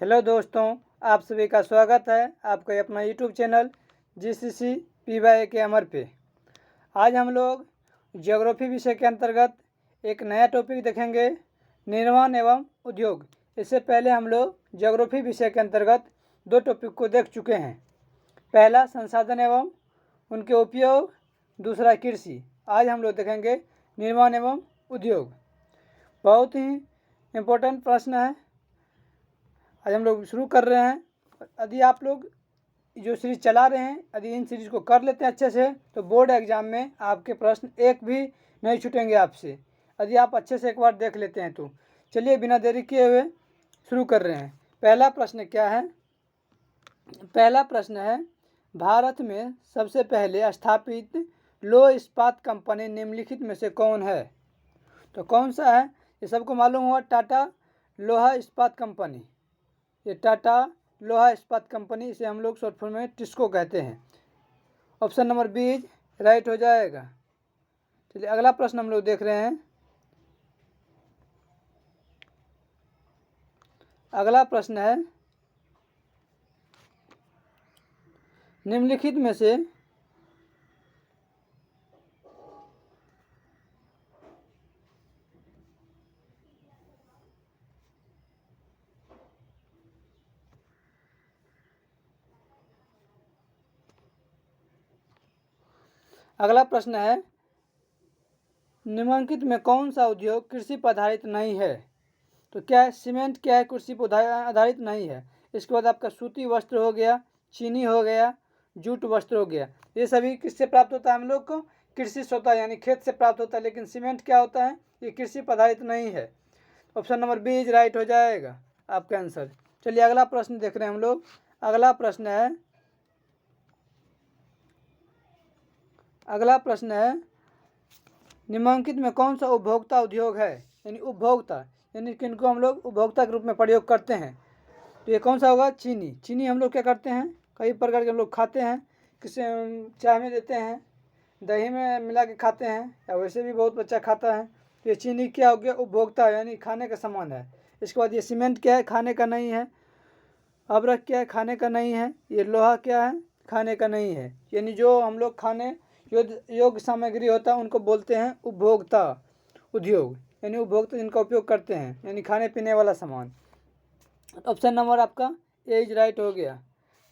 Hello दोस्तों, आप सभी का स्वागत है आपका अपना यूट्यूब चैनल GCC PY के अमर पे। आज हम लोग ज्योग्राफी विषय के अंतर्गत एक नया टॉपिक देखेंगे, निर्माण एवं उद्योग। इससे पहले हम लोग ज्योग्राफी विषय के अंतर्गत दो टॉपिक को देख चुके हैं। पहला संसाधन एवं उनके उपयोग, दूसरा कृषि। आज हम लोग देखेंगे निर्माण एवं उद्योग। बहुत ही इम्पोर्टेंट प्रश्न है। आज हम लोग शुरू कर रहे हैं। यदि आप लोग जो सीरीज चला रहे हैं, यदि इन सीरीज को कर लेते हैं अच्छे से, तो बोर्ड एग्जाम में आपके प्रश्न एक भी नहीं छूटेंगे आपसे, यदि आप अच्छे से एक बार देख लेते हैं तो। चलिए बिना देरी किए हुए शुरू कर रहे हैं। पहला प्रश्न क्या है? पहला प्रश्न है, भारत में सबसे पहले स्थापित लौह इस्पात कंपनी निम्नलिखित में से कौन है? तो कौन सा है? ये सबको मालूम हुआ, टाटा लोहा इस्पात कंपनी। ये टाटा लोहा इस्पात कंपनी, इसे हम लोग शॉर्ट फॉर्म में टिस्को कहते हैं। ऑप्शन नंबर बी राइट हो जाएगा। चलिए अगला प्रश्न हम लोग देख रहे हैं। अगला प्रश्न है, निम्नलिखित में से अगला प्रश्न है, निम्नलिखित में कौन सा उद्योग कृषि पर आधारित नहीं है? तो क्या है? सीमेंट क्या है? कृषि पर आधारित नहीं है। इसके बाद आपका सूती वस्त्र हो गया, चीनी हो गया, जूट वस्त्र हो गया। ये सभी किससे प्राप्त होता है? हम लोग को कृषि से होता है, यानी खेत से प्राप्त होता है। लेकिन सीमेंट क्या होता है? ये कृषि पर आधारित नहीं है। ऑप्शन नंबर बी राइट हो जाएगा आपका आंसर। चलिए अगला प्रश्न देख रहे हैं हम लोग। अगला प्रश्न है, निम्नलिखित में कौन सा उपभोक्ता उद्योग है? यानी उपभोक्ता, यानी किनको हम लोग उपभोक्ता के रूप में प्रयोग करते हैं। तो ये कौन सा होगा? चीनी। चीनी हम लोग क्या करते हैं? कई प्रकार के हम लोग खाते हैं। किसी चाय में देते हैं, दही में मिला के खाते हैं, या वैसे भी बहुत बच्चा खाता है। तो ये चीनी क्या हो गया? उपभोक्ता, यानी खाने का सामान है। इसके बाद ये सीमेंट क्या है? खाने का नहीं है। अबरख क्या है? खाने का नहीं है। ये लोहा क्या है? खाने का नहीं है। यानी जो हम लोग खाने योग्य सामग्री होता है उनको बोलते हैं उपभोक्ता उद्योग, यानी उपभोक्ता जिनका उपयोग करते हैं, यानी खाने पीने वाला सामान। ऑप्शन नंबर आपका ए इज राइट हो गया।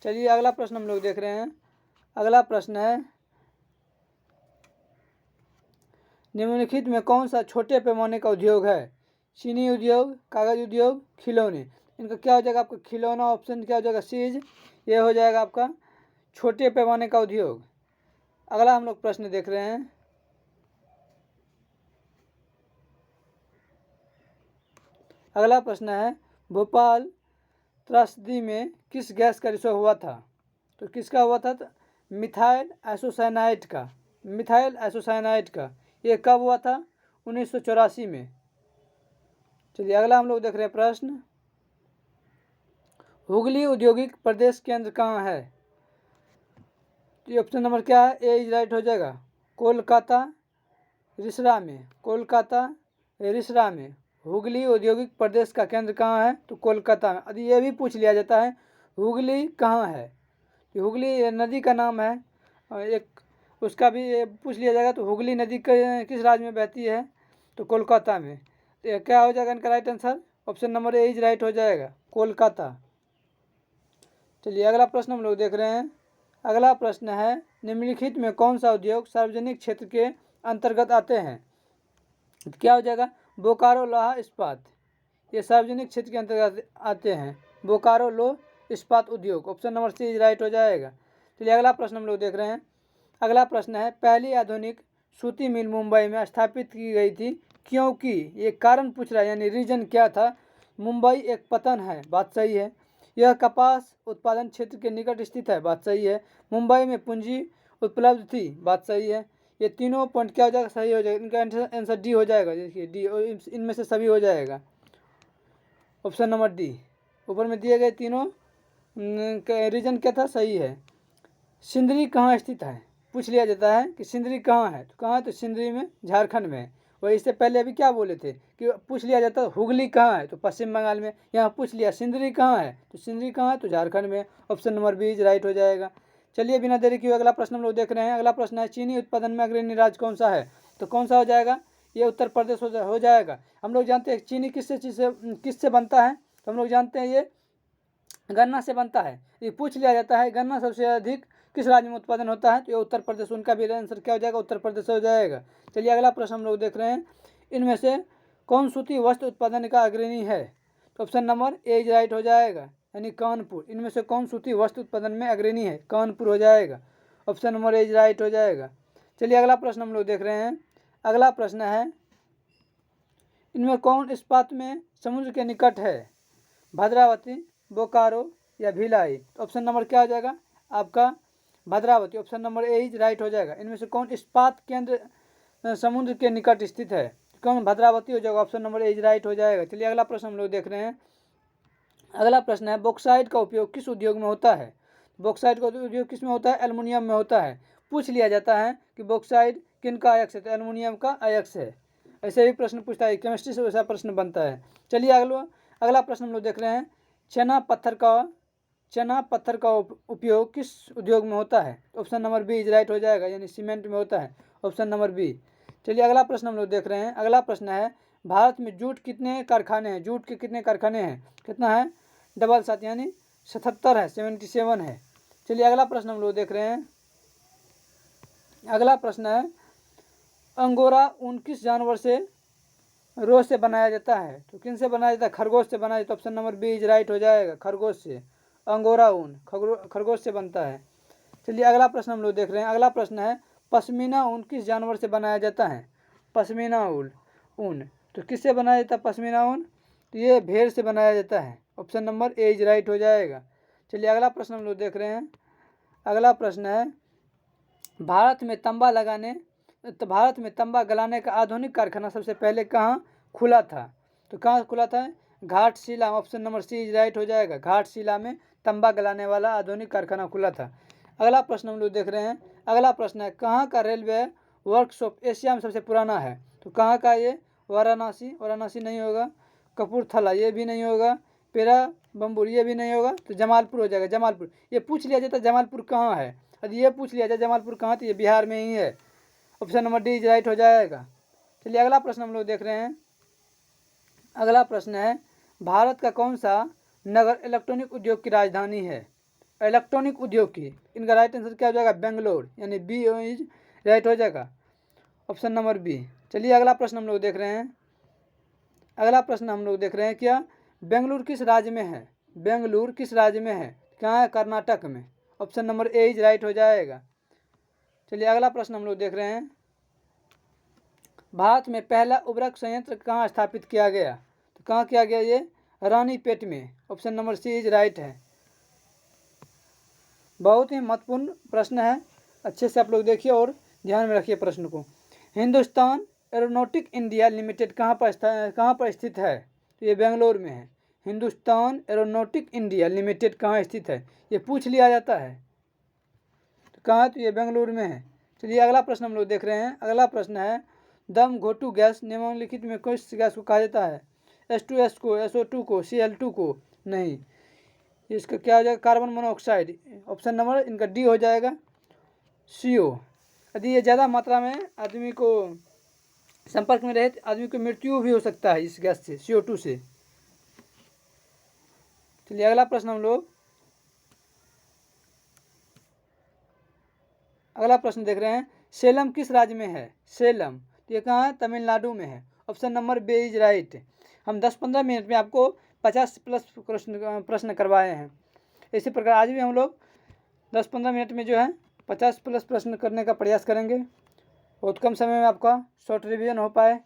चलिए अगला प्रश्न हम लोग देख रहे हैं। अगला प्रश्न है, निम्नलिखित में कौन सा छोटे पैमाने का उद्योग है? चीनी उद्योग, कागज उद्योग, खिलौने। इनका क्या हो जाएगा आपका? खिलौना। ऑप्शन क्या हो जाएगा? सीज। ये हो जाएगा आपका छोटे पैमाने का उद्योग। अगला हम लोग प्रश्न देख रहे हैं। अगला प्रश्न है, भोपाल त्रासदी में किस गैस का रिसाव हुआ था? तो किसका हुआ था? मिथाइल आइसोसाइनाइड का। मिथाइल आइसोसाइनाइड का। ये कब हुआ था? 1984 में। चलिए अगला हम लोग देख रहे हैं प्रश्न, हुगली औद्योगिक प्रदेश केंद्र कहाँ है? तो ऑप्शन नंबर क्या है? ए इज राइट हो जाएगा। कोलकाता रिसरा में। कोलकाता रिसरा में हुगली औद्योगिक प्रदेश का केंद्र कहाँ है? तो कोलकाता में। यदि ये भी पूछ लिया जाता है हुगली कहाँ है, तो हुगली नदी का नाम है। एक उसका भी पूछ लिया जाएगा तो हुगली नदी किस राज्य में बहती है? तो कोलकाता में। तो क्या हो जाएगा इनका right answer? Option number A is right हो जाएगा, कोलकाता। चलिए अगला प्रश्न हम लोग देख रहे हैं। अगला प्रश्न है, निम्नलिखित में कौन सा उद्योग सार्वजनिक क्षेत्र के अंतर्गत आते हैं? क्या हो जाएगा? बोकारो लोहा इस्पात। ये सार्वजनिक क्षेत्र के अंतर्गत आते हैं, बोकारो लोह इस्पात उद्योग। ऑप्शन नंबर सी राइट हो जाएगा। चलिए अगला प्रश्न हम लोग देख रहे हैं। अगला प्रश्न है, पहली आधुनिक सूती मिल मुंबई में स्थापित की गई थी क्योंकि? ये कारण पूछ रहा है, यानी रीजन क्या था? मुंबई एक पतन है, बात सही है। यह कपास उत्पादन क्षेत्र के निकट स्थित है, बात सही है। मुंबई में पूंजी उपलब्ध थी, बात सही है। ये तीनों पॉइंट क्या हो जाएगा? सही हो जाएगा। इनका आंसर डी हो जाएगा। देखिए डी, इनमें से सभी हो जाएगा। Option number D. ऊपर में दिए गए तीनों रीजन क्या था? सही है। सिंदरी कहाँ स्थित है? पूछ लिया जाता है कि सिंदरी कहाँ है, तो कहाँ है? तो सिंदरी में झारखंड में। वही इससे पहले अभी क्या बोले थे कि पूछ लिया जाता हुगली कहाँ है, तो पश्चिम बंगाल में। यहाँ पूछ लिया सिंदरी कहाँ है, तो सिंदरी कहाँ है, तो झारखंड में। Option number B is right हो जाएगा। चलिए बिना देरी किए अगला प्रश्न हम लोग देख रहे हैं। अगला प्रश्न है चीनी उत्पादन में अग्रणी राज्य कौन सा है, तो कौन सा हो जाएगा, ये उत्तर प्रदेश हो जाएगा। हम लोग जानते हैं चीनी किससे बनता है, तो हम लोग जानते हैं ये गन्ना से बनता है। ये पूछ लिया जाता है गन्ना सबसे अधिक किस राज्य में उत्पादन होता है, तो ये उत्तर प्रदेश। उनका भी आंसर क्या हो जाएगा, उत्तर प्रदेश हो जाएगा। चलिए अगला प्रश्न हम लोग देख रहे हैं। इनमें से कौन सूती वस्त्र उत्पादन का अग्रणी है, तो option number A is right हो जाएगा, यानी कानपुर। इनमें से कौन सूती वस्त्र उत्पादन में अग्रणी है, कानपुर हो जाएगा। Option number A is right हो जाएगा। चलिए अगला प्रश्न हम लोग देख रहे हैं। अगला प्रश्न है इनमें कौन इस्पात में समुद्र के निकट है, भद्रावती, बोकारो या भिलाई, तो ऑप्शन नंबर क्या हो जाएगा आपका Bhadravati. Option number A is right हो जाएगा। इनमें से कौन इस्पात केंद्र समुद्र के निकट स्थित है, कौन भद्रावती हो जाएगा। Option number A is right हो जाएगा। चलिए अगला प्रश्न हम लोग देख रहे हैं। अगला प्रश्न है बॉक्साइट का उपयोग किस उद्योग में होता है, बॉक्साइट का उपयोग किस में होता है, एल्युमिनियम में होता है। पूछ लिया जाता है कि बॉक्साइट किन का अयस्क है, तो एल्युमिनियम का अयस्क है। ऐसे भी प्रश्न पूछता है, केमिस्ट्री से वैसा प्रश्न बनता है। चलिए अगला प्रश्न हम लोग देख रहे हैं। चना पत्थर का उपयोग किस उद्योग में होता है, option number B is right हो जाएगा, यानी सीमेंट में होता है। Option number B. चलिए अगला प्रश्न हम लोग देख रहे हैं। अगला प्रश्न है भारत में जूट कितने कारखाने हैं, जूट के कितने कारखाने हैं, कितना है, 7 यानी 77 है, 77 है। चलिए अगला प्रश्न हम लोग देख रहे हैं। अगला प्रश्न है अंगोरा ऊन किस जानवर से रोज से बनाया जाता है, तो किन से बनाया जाता है, खरगोश से बनाया जाता है। Option number B is right हो जाएगा, खरगोश से। अंगोरा ऊन खरगोश से बनता है। चलिए अगला प्रश्न हम लोग देख रहे हैं। अगला प्रश्न है पश्मीना ऊन किस जानवर से बनाया जाता है, पश्मीना ऊन तो किससे बनाया जाता है पश्मीना ऊन, तो ये भेड़ से बनाया जाता है। Option number A is right हो जाएगा। चलिए अगला प्रश्न हम लोग देख रहे हैं। अगला प्रश्न है भारत में तंबा गलाने का आधुनिक कारखाना सबसे पहले कहाँ खुला था, तो कहाँ खुला था, Ghatshila. Option number C is right हो जाएगा, घाटशिला में तंबा गलाने वाला आधुनिक कारखाना खुला था। अगला प्रश्न हम लोग देख रहे हैं। अगला प्रश्न है कहाँ का रेलवे वर्कशॉप एशिया में सबसे पुराना है, तो कहाँ का ये, वाराणसी नहीं होगा, कपूरथला ये भी नहीं होगा, पेराबंबुर ये भी नहीं होगा, तो जमालपुर हो जाएगा, जमालपुर। ये पूछ लिया जाता जमालपुर कहाँ है, यदि ये पूछ लिया जाए जमालपुर कहाँ, तो ये बिहार में ही है। Option number D is right हो जाएगा। चलिए अगला प्रश्न हम लोग देख रहे हैं। अगला प्रश्न है भारत का कौन सा नगर इलेक्ट्रॉनिक उद्योग की राजधानी है, इलेक्ट्रॉनिक उद्योग की। इनका राइट आंसर क्या हो जाएगा, बेंगलोर, यानी बी इज राइट हो जाएगा, ऑप्शन नंबर बी। चलिए अगला प्रश्न हम लोग देख रहे हैं। अगला प्रश्न हम लोग देख रहे हैं क्या बेंगलुरु किस राज्य में है, बेंगलुरु किस राज्य में है, कहाँ है, कर्नाटक में। Option number A is right हो जाएगा। चलिए अगला प्रश्न हम लोग देख रहे हैं। भारत में पहला उर्वरक संयंत्र कहाँ स्थापित किया गया, तो कहाँ किया गया, ये रानीपेट में। Option number C is right है। बहुत ही महत्वपूर्ण प्रश्न है, अच्छे से आप लोग देखिए और ध्यान में रखिए प्रश्न को। हिंदुस्तान एरोनॉटिक इंडिया लिमिटेड कहाँ पर स्थित है, तो ये बेंगलोर में है। हिंदुस्तान एरोनॉटिक इंडिया लिमिटेड कहाँ स्थित है, ये पूछ लिया जाता है, तो कहाँ, तो ये बेंगलुरु में है। चलिए अगला प्रश्न हम लोग देख रहे हैं। अगला प्रश्न है दम घोटू गैस निम्नलिखित में किस गैस को कहा जाता है, H2S को, SO2 को, Cl2 को, नहीं, इसका क्या हो जाएगा, कार्बन मोनोऑक्साइड। ऑप्शन नंबर इनका डी हो जाएगा, CO। यदि ये ज़्यादा मात्रा में आदमी को संपर्क में रहे तो आदमी को मृत्यु भी हो सकता है इस गैस से, CO2 से। चलिए अगला प्रश्न हम लोग अगला प्रश्न देख रहे हैं। सेलम किस राज्य में है, सेलम, तो ये कहाँ है, तमिलनाडु में है। Option number B is right. हम 10-15 मिनट में आपको 50+ प्रश्न करवाए हैं। इसी प्रकार आज भी हम लोग 10-15 मिनट में जो है 50+ प्रश्न करने का प्रयास करेंगे, बहुत कम समय में आपका शॉर्ट रिवीजन हो पाए।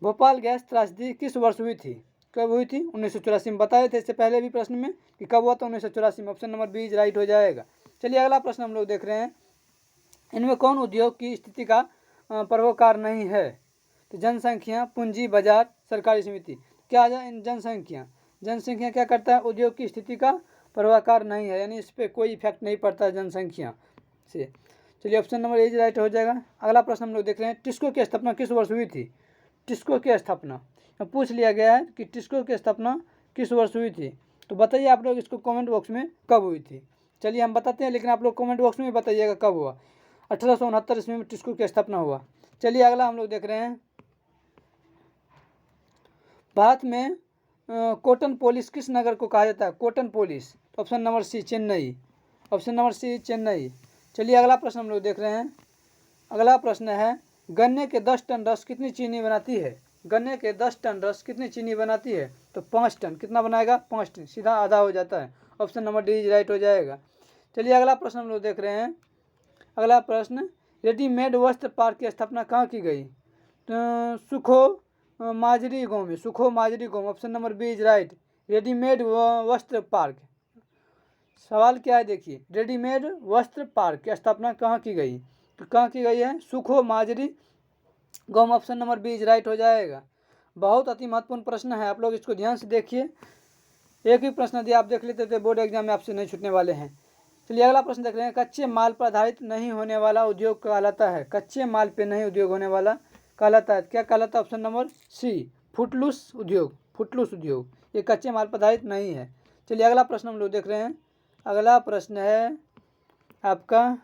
भोपाल गैस त्रासदी किस वर्ष हुई थी, कब हुई थी, 1984 में। बताए थे इससे पहले भी प्रश्न में कि कब हुआ था, 1984 में। Option number B is right हो जाएगा। चलिए अगला प्रश्न हम लोग देख रहे हैं। इनमें कौन उद्योग की स्थिति का पर्वकार नहीं है, तो जनसंख्या, पूंजी, बाजार, सरकारी समिति। क्या आ जाए इन जनसंख्या क्या करता है, उद्योग की स्थिति का पर्वकार नहीं है, यानी इस पर कोई इफेक्ट नहीं पड़ता है जनसंख्या से। चलिए option number A is right हो जाएगा। अगला प्रश्न हम लोग देख रहे हैं, टिस्को की स्थापना किस वर्ष हुई थी? टिस्को की स्थापना पूछ लिया गया है कि टिस्को की स्थापना किस वर्ष हुई थी, तो बताइए आप लोग इसको कमेंट बॉक्स में कब हुई थी। चलिए हम बताते हैं, लेकिन आप लोग कमेंट बॉक्स में बताइएगा कब हुआ। 1869 ईस्वी में टिस्को की स्थापना हुआ। चलिए अगला हम लोग देख रहे हैं, भारत में कॉटन पोलिस किस नगर को कहा जाता है? Cottonopolis, option number C Chennai, option number C Chennai. चलिए अगला प्रश्न हम लोग देख रहे हैं। अगला प्रश्न है, गन्ने के 10 टन रस कितनी चीनी बनाती है? गन्ने के 10 टन रस कितनी चीनी बनाती है? तो 5 टन। कितना बनाएगा? 5 टन, सीधा आधा हो जाता है। ऑप्शन नंबर डी राइट हो जाएगा। चलिए अगला प्रश्न हम लोग देख रहे हैं। अगला प्रश्न, रेडीमेड वस्त्र पार्क की स्थापना कहाँ की गई? तो सुखो माजरी गाँव में, सुखो माजरी गाँव, option number B is right. Readymade वस्त्र पार्क, सवाल क्या है देखिए, रेडीमेड वस्त्र पार्क की स्थापना कहाँ की गई? तो कहाँ की गई है? सुखो माजरी गाँव, option number B is right हो जाएगा। बहुत अति महत्वपूर्ण प्रश्न है, आप लोग इसको ध्यान से देखिए। एक ही प्रश्न यदि आप देख लेते तो बोर्ड एग्जाम में आपसे नहीं छूटने वाले हैं। चलिए अगला प्रश्न देख रहे हैं, कच्चे माल पर आधारित नहीं होने वाला उद्योग कहलाता है? कच्चे माल पे नहीं उद्योग होने वाला कहलाता है, क्या कहलाता है? ऑप्शन नंबर सी फुटलूस उद्योग, फुटलूस उद्योग, ये कच्चे माल पर आधारित नहीं है। चलिए अगला प्रश्न हम लोग देख रहे हैं। अगला प्रश्न है आपका,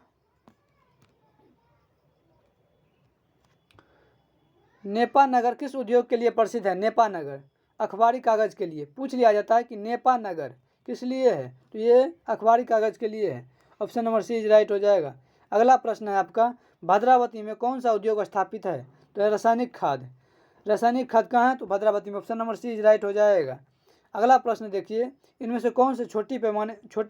नेपा नगर किस उद्योग के लिए प्रसिद्ध है? नेपा नगर अखबारी कागज के लिए। पूछ लिया जाता है कि नेपा नगर किस लिए है, तो ये अखबारी कागज के लिए है। Option number C is right हो जाएगा। अगला प्रश्न है आपका, भद्रावती में कौन सा उद्योग स्थापित है? तो रासायनिक खाद, रासायनिक खाद कहाँ है? तो भद्रावती में, option number C is right हो जाएगा। अगला प्रश्न देखिए, इनमें से कौन से छोटे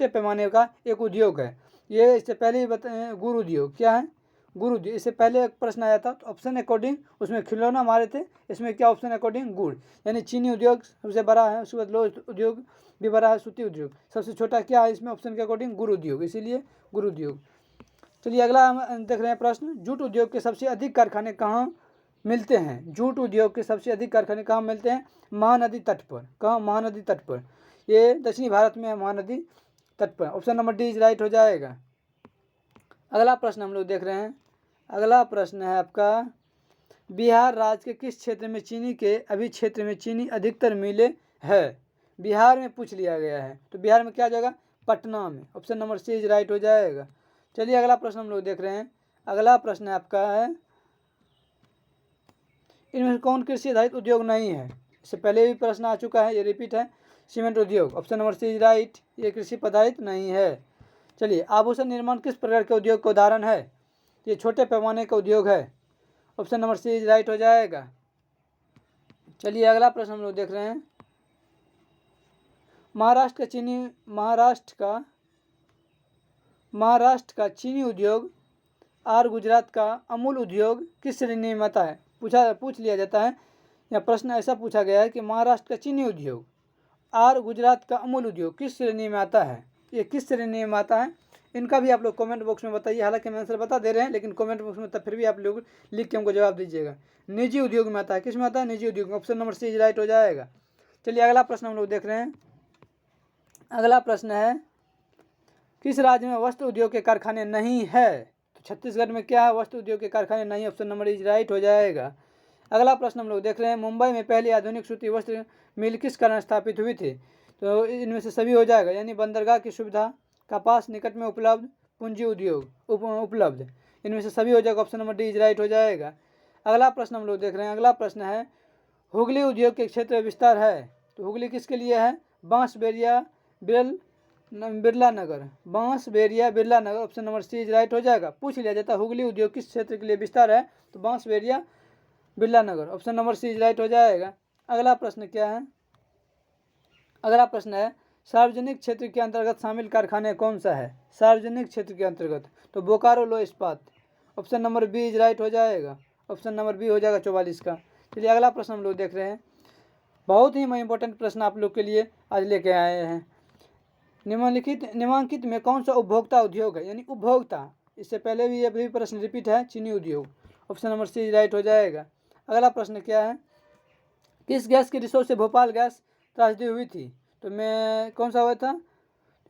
पैमाने का एक उद्योग है? ये इससे पहले ही बताए, गुड़ उद्योग। क्या है? गुड़ उद्योग। इससे पहले एक प्रश्न आया था, तो ऑप्शन अकॉर्डिंग उसमें खिलौना मारे थे, इसमें क्या ऑप्शन अकॉर्डिंग गुड़, यानी चीनी उद्योग सबसे बड़ा है, उसके बाद लोह उद्योग भी बड़ा है, सूती उद्योग सबसे छोटा क्या है इसमें? ऑप्शन के अकॉर्डिंग गुड़ उद्योग, इसीलिए गुड़ उद्योग। चलिए अगला हम देख रहे हैं प्रश्न, जूट उद्योग के सबसे अधिक कारखाने कहाँ मिलते हैं? जूट उद्योग के सबसे अधिक कारखाने कहाँ मिलते हैं? महानदी तट पर। कहाँ? महानदी तट पर, ये दक्षिणी भारत में है, महानदी तट पर। Option number D is right हो जाएगा। अगला प्रश्न हम लोग देख रहे हैं। अगला प्रश्न है आपका, बिहार राज्य के किस क्षेत्र में चीनी के अभी क्षेत्र में चीनी अधिकतर मिले है? बिहार में पूछ लिया गया है, तो बिहार में क्या आ जाएगा? पटना में, option number C is right हो जाएगा। चलिए अगला प्रश्न हम लोग देख रहे हैं। अगला प्रश्न आपका है, इनमें कौन कृषि आधारित उद्योग नहीं है? इससे पहले भी प्रश्न आ चुका है, ये रिपीट है। सीमेंट उद्योग, option number C is right, ये कृषि आधारित नहीं है। चलिए, आभूषण निर्माण किस प्रकार के उद्योग का उदाहरण है? ये छोटे पैमाने का उद्योग है, option number C is right हो जाएगा। चलिए अगला प्रश्न हम लोग देख रहे हैं, महाराष्ट्र का चीनी उद्योग और गुजरात का अमूल उद्योग किस श्रेणी में आता है? पूछ लिया जाता है, या प्रश्न ऐसा पूछा गया है कि महाराष्ट्र का चीनी उद्योग और गुजरात का अमूल उद्योग किस श्रेणी में आता है? ये किस श्रेणी में आता है? इनका भी आप लोग कमेंट बॉक्स में बताइए। हालांकि मैं आंसर बता दे रहे हैं, लेकिन कमेंट बॉक्स में तब फिर भी आप लोग लिख के हमको जवाब दीजिएगा। निजी उद्योग में आता है। किस में आता है? निजी उद्योग में, ऑप्शन नंबर सी राइट हो जाएगा। चलिए अगला प्रश्न हम लोग देख रहे हैं। अगला प्रश्न है, किस राज्य में वस्त्र उद्योग के कारखाने नहीं है? तो छत्तीसगढ़ में क्या है? वस्त्र उद्योग के कारखाने नहीं, ऑप्शन नंबर इज राइट हो जाएगा। अगला प्रश्न हम लोग देख रहे हैं, मुंबई में पहली आधुनिक सूती वस्त्र मिल किस कारण स्थापित हुई थी? तो इनमें से सभी हो जाएगा, यानी बंदरगाह की सुविधा, कपास निकट में उपलब्ध, पूंजी उद्योग उपलब्ध, इनमें से सभी हो जाएगा, option number D is right हो जाएगा। अगला प्रश्न हम लोग देख रहे हैं। अगला प्रश्न है, हुगली उद्योग के क्षेत्र विस्तार है, तो हुगली किसके लिए है? Bansberia Birla Nagar, Bansberia Birla Nagar, option number C is right हो जाएगा। पूछ लिया जाता है हुगली उद्योग किस क्षेत्र के लिए विस्तार है, तो Bansberia Birla Nagar, option number C is right हो जाएगा। अगला प्रश्न क्या है? अगला प्रश्न है, सार्वजनिक क्षेत्र के अंतर्गत शामिल कारखाने कौन सा है? सार्वजनिक क्षेत्र के अंतर्गत, तो बोकारो लो इस्पात, option number B is right हो जाएगा। ऑप्शन नंबर बी हो जाएगा 44 का। चलिए अगला प्रश्न हम लोग देख रहे हैं। बहुत ही इंपॉर्टेंट प्रश्न आप लोग के लिए आज लेके आए हैं। निम्नलिखित में कौन सा उपभोक्ता उद्योग है, यानी उपभोक्ता? इससे पहले भी ये भी प्रश्न रिपीट है, चीनी उद्योग, ऑप्शन नंबर सी राइट हो जाएगा। अगला प्रश्न क्या है, किस गैस के रिसोर्स से भोपाल गैस त्रासदी हुई थी? तो मैं कौन सा हुआ था?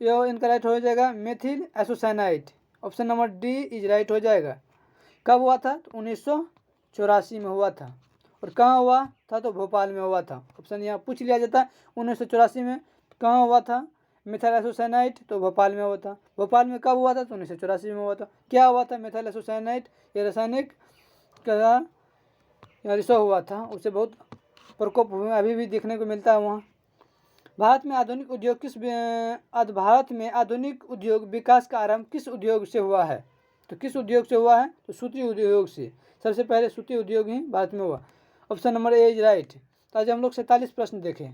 तो इनका राइट हो जाएगा methyl isocyanide, option number D is right हो जाएगा। कब हुआ था? तो 1984 में हुआ था। और कहाँ हुआ था? तो भोपाल में हुआ था। ऑप्शन यहाँ पूछ लिया जाता है 1984 में कहाँ हुआ था मिथाइल आइसोसाइनाइड, तो भोपाल में हुआ था। भोपाल में कब हुआ था? तो 1984 में हुआ था। क्या हुआ था? मिथाइल आइसोसाइनाइड ये रासायनिक का रिसो हुआ था, उससे बहुत प्रकोप हुए, अभी भी देखने को मिलता है वहाँ। भारत में आधुनिक उद्योग विकास का आरंभ किस उद्योग से हुआ है? तो किस उद्योग से हुआ है? तो सूती उद्योग से। सबसे पहले सूती उद्योग ही भारत में हुआ। Option number A is right. तो आज हम लोग 47 प्रश्न देखें।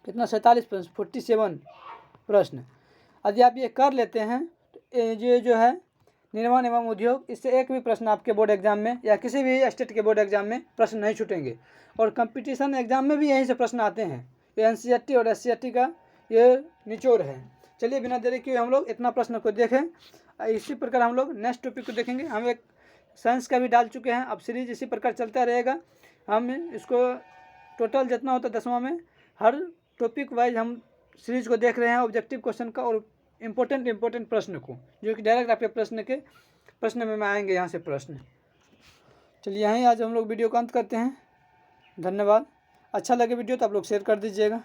कितना? 47 प्रश्न, 47 प्रश्न। यदि आप ये कर लेते हैं तो ये जो है निर्माण एवं उद्योग, इससे एक भी प्रश्न आपके बोर्ड एग्जाम में या किसी भी स्टेट के बोर्ड एग्जाम में प्रश्न नहीं छूटेंगे। और कंपटीशन एग्जाम में भी यहीं से प्रश्न आते हैं। ये एनसीईआरटी और एससीईआरटी का ये निचोड़ है। चलिए बिना देरी किए हम लोग इतना प्रश्न को देखें। इसी प्रकार हम लोग नेक्स्ट टॉपिक को देखेंगे। हम एक साइंस का भी डाल चुके हैं, अब सीरीज इसी प्रकार चलता रहेगा। हम इसको टोटल जितना होता है 10वां में हर टॉपिक वाइज हम सीरीज को देख रहे हैं, ऑब्जेक्टिव क्वेश्चन का और इम्पोर्टेंट प्रश्न को, जो कि डायरेक्ट आपके प्रश्न में आएंगे यहाँ से प्रश्न। चलिए यहीं आज हम लोग वीडियो को अंत करते हैं। धन्यवाद। अच्छा लगे वीडियो तो आप लोग शेयर कर दीजिएगा।